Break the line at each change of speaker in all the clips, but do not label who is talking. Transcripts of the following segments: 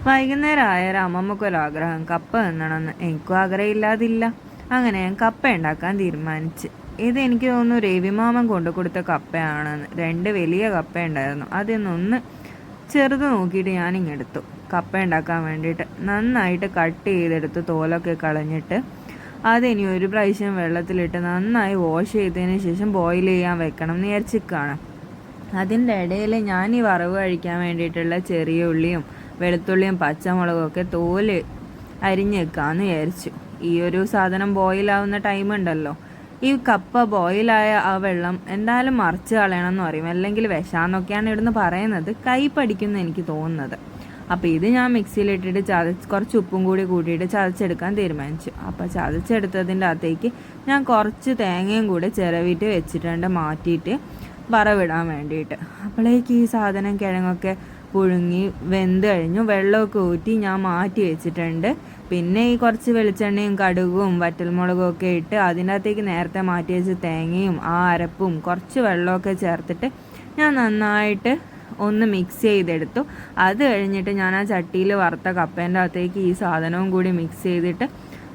വൈകുന്നേരം ആയാലും അമ്മമ്മക്കൊരാഗ്രഹം കപ്പ തിന്നണമെന്ന്. എനിക്കും ആഗ്രഹമില്ലാതില്ല. അങ്ങനെ ഞാൻ കപ്പ ഉണ്ടാക്കാൻ തീരുമാനിച്ച്. ഇത് എനിക്ക് തോന്നുന്നു രവിമാമൻ കൊണ്ടു കൊടുത്ത കപ്പയാണെന്ന്. 2 വലിയ കപ്പ ഉണ്ടായിരുന്നു. അതിൽ നിന്നൊന്ന് ചെറുത് നോക്കിയിട്ട് ഞാനിങ്ങെടുത്തു കപ്പ ഉണ്ടാക്കാൻ വേണ്ടിയിട്ട്. നന്നായിട്ട് കട്ട് ചെയ്തെടുത്ത് തോലൊക്കെ കളഞ്ഞിട്ട് അതിനി ഒരു പ്രാവശ്യം വെള്ളത്തിലിട്ട് നന്നായി വാഷ് ചെയ്തതിന് ശേഷം ബോയിൽ ചെയ്യാൻ വെക്കണം എന്ന് വിചാരിച്ചിരിക്കുകയാണ്. അതിൻ്റെ ഇടയിൽ ഞാൻ ഈ വറവ് കഴിക്കാൻ വേണ്ടിയിട്ടുള്ള ചെറിയ ഉള്ളിയും വെളുത്തുള്ളിയും പച്ചമുളകും ഒക്കെ തോല് അരിഞ്ഞ് വെക്കാമെന്ന് വിചാരിച്ചു. ഈ ഒരു സാധനം ബോയിലാവുന്ന ടൈം ഉണ്ടല്ലോ, ഈ കപ്പ ബോയിലായ ആ വെള്ളം എന്തായാലും മറിച്ച് കളയണം എന്ന് പറയും, അല്ലെങ്കിൽ വിഷാന്നൊക്കെയാണ് ഇവിടുന്ന് പറയുന്നത്. കൈ പഠിക്കുമെന്ന് എനിക്ക് തോന്നുന്നത്. അപ്പോൾ ഇത് ഞാൻ മിക്സിയിലിട്ടിട്ട് കുറച്ച് ഉപ്പും കൂടി കൂട്ടിയിട്ട് ചതച്ചെടുക്കാൻ തീരുമാനിച്ചു. അപ്പോൾ ചതച്ചെടുത്തതിൻ്റെ അകത്തേക്ക് ഞാൻ കുറച്ച് തേങ്ങയും കൂടി ചിരവിയിട്ട് വെച്ചിട്ടുണ്ട്, മാറ്റിയിട്ട് വറവിടാൻ വേണ്ടിയിട്ട്. അപ്പോഴേക്ക് ഈ സാധനം കിഴങ്ങൊക്കെ പുഴുങ്ങി വെന്ത് കഴിഞ്ഞു. വെള്ളമൊക്കെ ഊറ്റി ഞാൻ മാറ്റി വെച്ചിട്ടുണ്ട്. പിന്നെ ഈ കുറച്ച് വെളിച്ചെണ്ണയും കടുകും വറ്റൽമുളകും ഒക്കെ ഇട്ട് അതിൻ്റെ അകത്തേക്ക് നേരത്തെ മാറ്റി വെച്ച് തേങ്ങയും ആ അരപ്പും കുറച്ച് വെള്ളമൊക്കെ ചേർത്തിട്ട് ഞാൻ നന്നായിട്ട് ഒന്ന് മിക്സ് ചെയ്തെടുത്തു. അത് കഴിഞ്ഞിട്ട് ഞാൻ ആ ചട്ടിയിൽ വറുത്ത കപ്പേൻ്റെ അകത്തേക്ക് ഈ സാധനവും കൂടി മിക്സ് ചെയ്തിട്ട്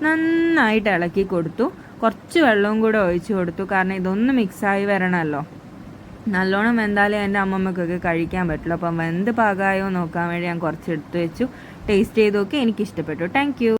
നന്നായിട്ട് ഇളക്കി കൊടുത്തു. കുറച്ച് വെള്ളവും കൂടെ ഒഴിച്ചു കൊടുത്തു, കാരണം ഇതൊന്ന് മിക്സായി വരണമല്ലോ. നല്ലോണം വെന്താലേ എൻ്റെ അമ്മമ്മക്കൊക്കെ കഴിക്കാൻ പറ്റുള്ളൂ. അപ്പം വെന്ത് പാകമായോ നോക്കാൻ വേണ്ടി ഞാൻ കുറച്ച് എടുത്ത് വെച്ചു. ടേസ്റ്റ് ചെയ്ത് നോക്കി, എനിക്കിഷ്ടപ്പെട്ടു. Thank you.